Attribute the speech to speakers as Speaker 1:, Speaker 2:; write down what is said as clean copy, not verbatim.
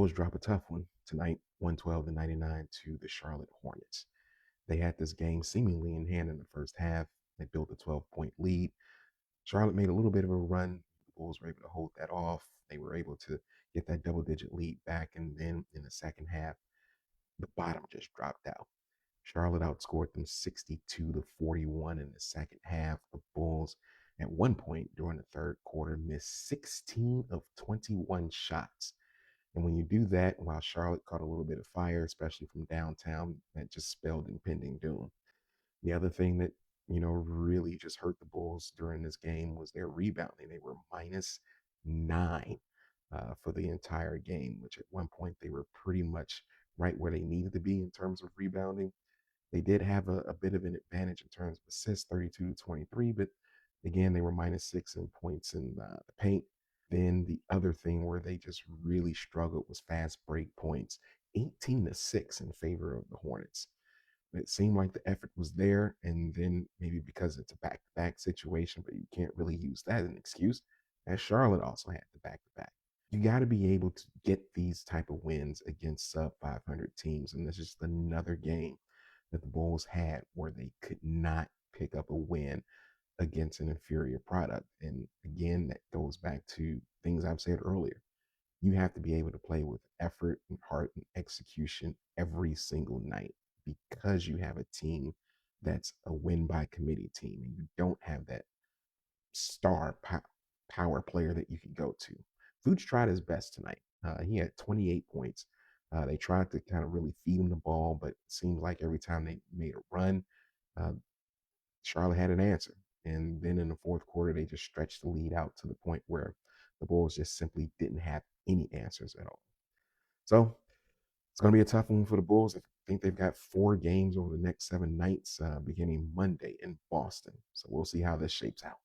Speaker 1: Bulls drop a tough one tonight, 112-99 to the Charlotte Hornets. They had this game seemingly in hand in the first half. They built a 12-point lead. Charlotte made a little bit of a run. The Bulls were able to hold that off. They were able to get that double-digit lead back, and then in the second half, the bottom just dropped out. Charlotte outscored them 62-41 in the second half. The Bulls, at one point during the third quarter, missed 16 of 21 shots. And when you do that, while Charlotte caught a little bit of fire, especially from downtown, that just spelled impending doom. The other thing that, really just hurt the Bulls during this game was their rebounding. They were -9 for the entire game, which at one point they were pretty much right where they needed to be in terms of rebounding. They did have a bit of an advantage in terms of assists, 32-23, but again, they were -6 in points in the paint. Then the other thing where they just really struggled was fast break points, 18-6 in favor of the Hornets. It seemed like the effort was there, and then maybe because it's a back-to-back situation, but you can't really use that as an excuse, as Charlotte also had the back-to-back. You got to be able to get these type of wins against sub 500 teams, and this is just another game that the Bulls had where they could not pick up a win against an inferior product. And again, that goes back to things I've said earlier. You have to be able to play with effort and heart and execution every single night because you have a team that's a win by committee team and you don't have that star power player that you can go to. Vooch tried his best tonight. He had 28 points. They tried to kind of really feed him the ball, but it seems like every time they made a run, uh, Charlotte had an answer. And then in the fourth quarter, they just stretched the lead out to the point where the Bulls just simply didn't have any answers at all. So it's going to be a tough one for the Bulls. I think they've got 4 games over the next 7 nights, beginning Monday in Boston. So we'll see how this shapes out.